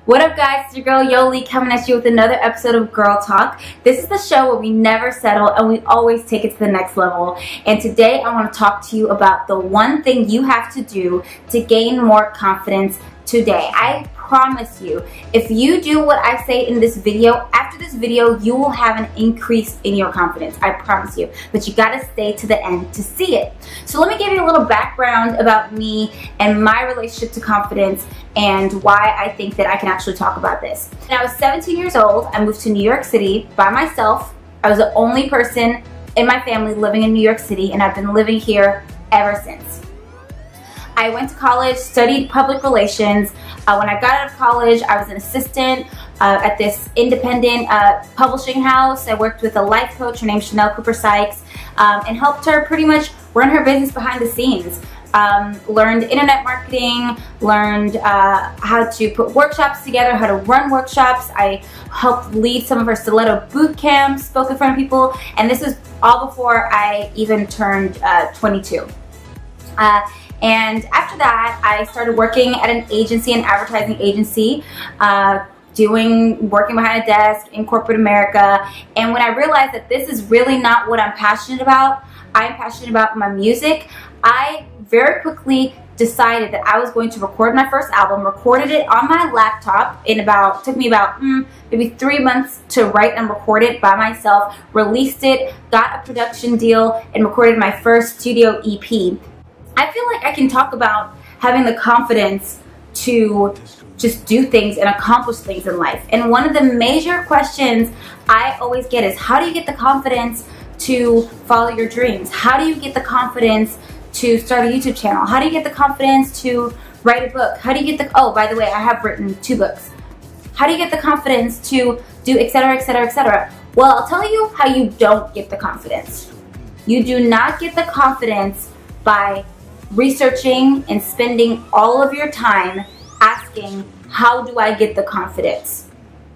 What up guys, it's your girl Yoli coming at you with another episode of Girl Talk. This is the show where we never settle and we always take it to the next level. And today I want to talk to you about the one thing you have to do to gain more confidence today. I promise you, if you do what I say in this video, after this video you will have an increase in your confidence. I promise you. But you gotta stay to the end to see it. So let me give you a little background about me and my relationship to confidence and why I think that I can actually talk about this. When I was 17 years old, I moved to New York City by myself. I was the only person in my family living in New York City, and I've been living here ever since. I went to college, studied public relations. When I got out of college, I was an assistant at this independent publishing house. I worked with a life coach, her name's Chanel Cooper Sykes, and helped her pretty much run her business behind the scenes. Learned internet marketing, learned how to put workshops together, how to run workshops. I helped lead some of her stiletto boot camps, spoke in front of people, and this was all before I even turned 22. And after that, I started working at an agency, an advertising agency, working behind a desk in corporate America. And when I realized that this is really not what I'm passionate about, I'm passionate about my music, I very quickly decided that I was going to record my first album, recorded it on my laptop took me about maybe 3 months to write and record it by myself, released it, got a production deal, and recorded my first studio EP. I feel like I can talk about having the confidence to just do things and accomplish things in life. And one of the major questions I always get is, how do you get the confidence to follow your dreams? How do you get the confidence to start a YouTube channel? How do you get the confidence to write a book? How do you get the, oh, by the way, I have written 2 books. How do you get the confidence to do etc., etc., etc.? Well, I'll tell you how you don't get the confidence. You do not get the confidence by researching and spending all of your time asking, how do I get the confidence?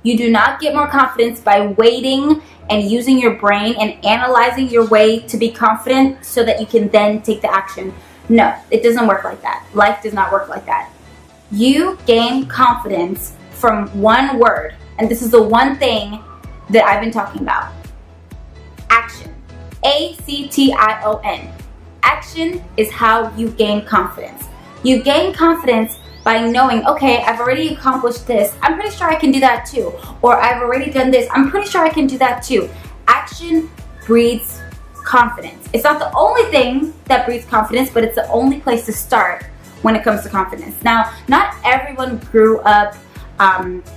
You do not get more confidence by waiting and using your brain and analyzing your way to be confident so that you can then take the action. No, it doesn't work like that. Life does not work like that. You gain confidence from one word, and this is the one thing that I've been talking about. Action. A-C-T-I-O-N. Action is how you gain confidence. You gain confidence by knowing, okay, I've already accomplished this. I'm pretty sure I can do that too. Or I've already done this. I'm pretty sure I can do that too. Action breeds confidence. It's not the only thing that breeds confidence, but it's the only place to start when it comes to confidence. Now, not everyone grew up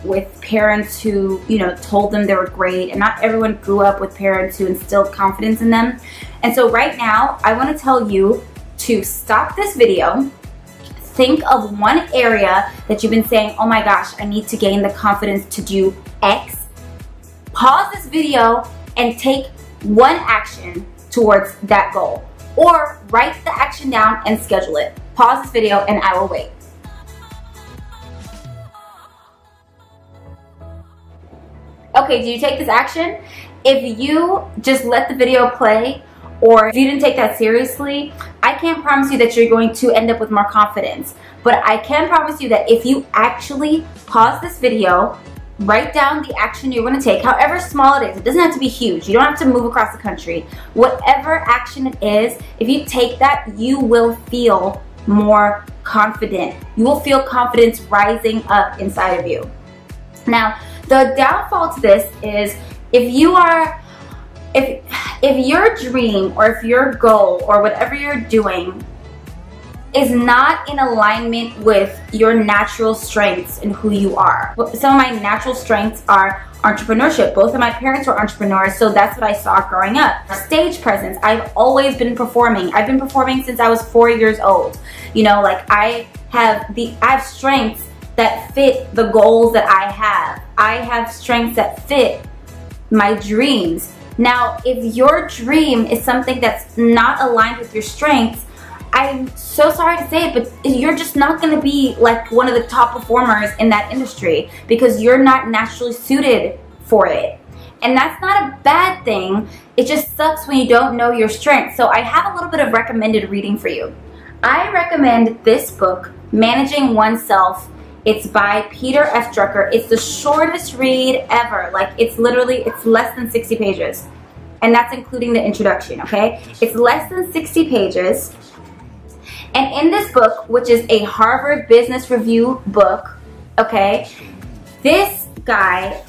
with parents who, told them they were great, and not everyone grew up with parents who instilled confidence in them. And so right now, I want to tell you to stop this video, think of one area that you've been saying, oh my gosh, I need to gain the confidence to do X. Pause this video and take one action towards that goal. Or write the action down and schedule it. Pause this video and I will wait. Okay, do you take this action? If you just let the video play, or if you didn't take that seriously, I can't promise you that you're going to end up with more confidence. But I can promise you that if you actually pause this video, write down the action you're going to take, however small it is. It doesn't have to be huge. You don't have to move across the country. Whatever action it is, if you take that, you will feel more confident. You will feel confidence rising up inside of you. Now, the downfall to this is if your dream or if your goal or whatever you're doing is not in alignment with your natural strengths and who you are. Some of my natural strengths are entrepreneurship. Both of my parents were entrepreneurs, so that's what I saw growing up. Stage presence. I've always been performing. I've been performing since I was 4 years old. I have strengths that fit the goals that I have. I have strengths that fit my dreams. Now, if your dream is something that's not aligned with your strengths, I'm so sorry to say it, but you're just not going to be like one of the top performers in that industry because you're not naturally suited for it. And that's not a bad thing. It just sucks when you don't know your strengths. So I have a little bit of recommended reading for you. I recommend this book, Managing Oneself It's by Peter F. Drucker. It's the shortest read ever. Like, it's less than 60 pages. And that's including the introduction, okay? It's less than 60 pages. And in this book, which is a Harvard Business Review book, okay, this guy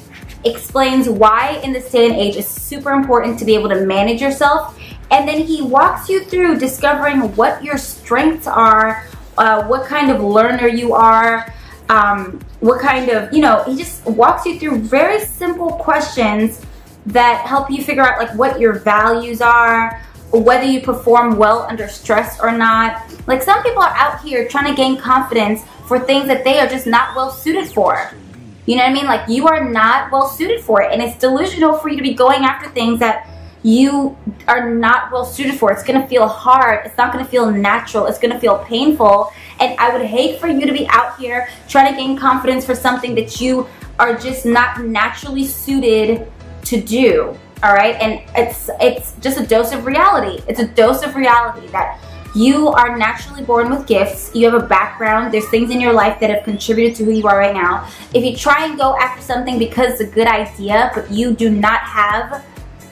explains why in this day and age it's super important to be able to manage yourself. And then he walks you through discovering what your strengths are, what kind of learner you are, what kind of, you know, he just walks you through very simple questions that help you figure out like what your values are, whether you perform well under stress or not. Like, some people are out here trying to gain confidence for things that they are just not well suited for. You know what I mean? Like, you are not well suited for it, and it's delusional for you to be going after things that you are not well suited for. It's gonna feel hard. It's not gonna feel natural. It's gonna feel painful. And I would hate for you to be out here trying to gain confidence for something that you are just not naturally suited to do. All right, and it's just a dose of reality. It's a dose of reality that you are naturally born with gifts. You have a background. There's things in your life that have contributed to who you are right now. If you try and go after something because it's a good idea, but you do not have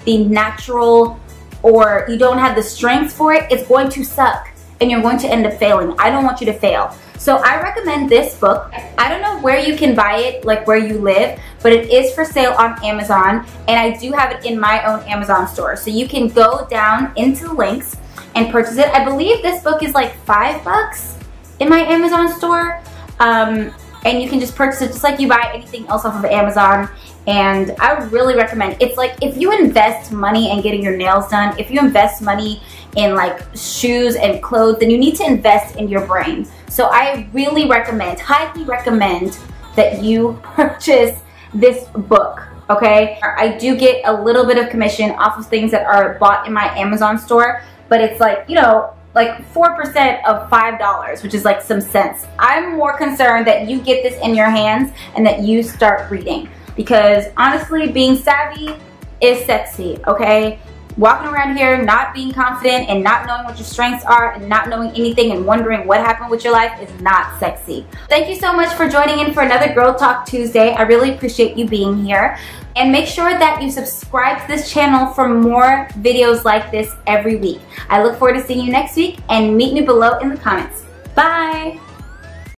the natural, or you don't have the strength for it, it's going to suck and you're going to end up failing. I don't want you to fail. So I recommend this book. I don't know where you can buy it, like where you live, but it is for sale on Amazon, and I do have it in my own Amazon store. So you can go down into the links and purchase it. I believe this book is like $5 in my Amazon store. And you can just purchase it just like you buy anything else off of Amazon. And I would really recommend. It's like, if you invest money in getting your nails done, if you invest money in like shoes and clothes, then you need to invest in your brain. So I really recommend, highly recommend, that you purchase this book, okay? I do get a little bit of commission off of things that are bought in my Amazon store, but it's like, you know, like 4% of $5, which is like some cents. I'm more concerned that you get this in your hands and that you start reading, because honestly, being savvy is sexy, okay? Walking around here not being confident and not knowing what your strengths are and not knowing anything and wondering what happened with your life is not sexy. Thank you so much for joining in for another Girl Talk Tuesday. I really appreciate you being here. And make sure that you subscribe to this channel for more videos like this every week. I look forward to seeing you next week, and meet me below in the comments. Bye!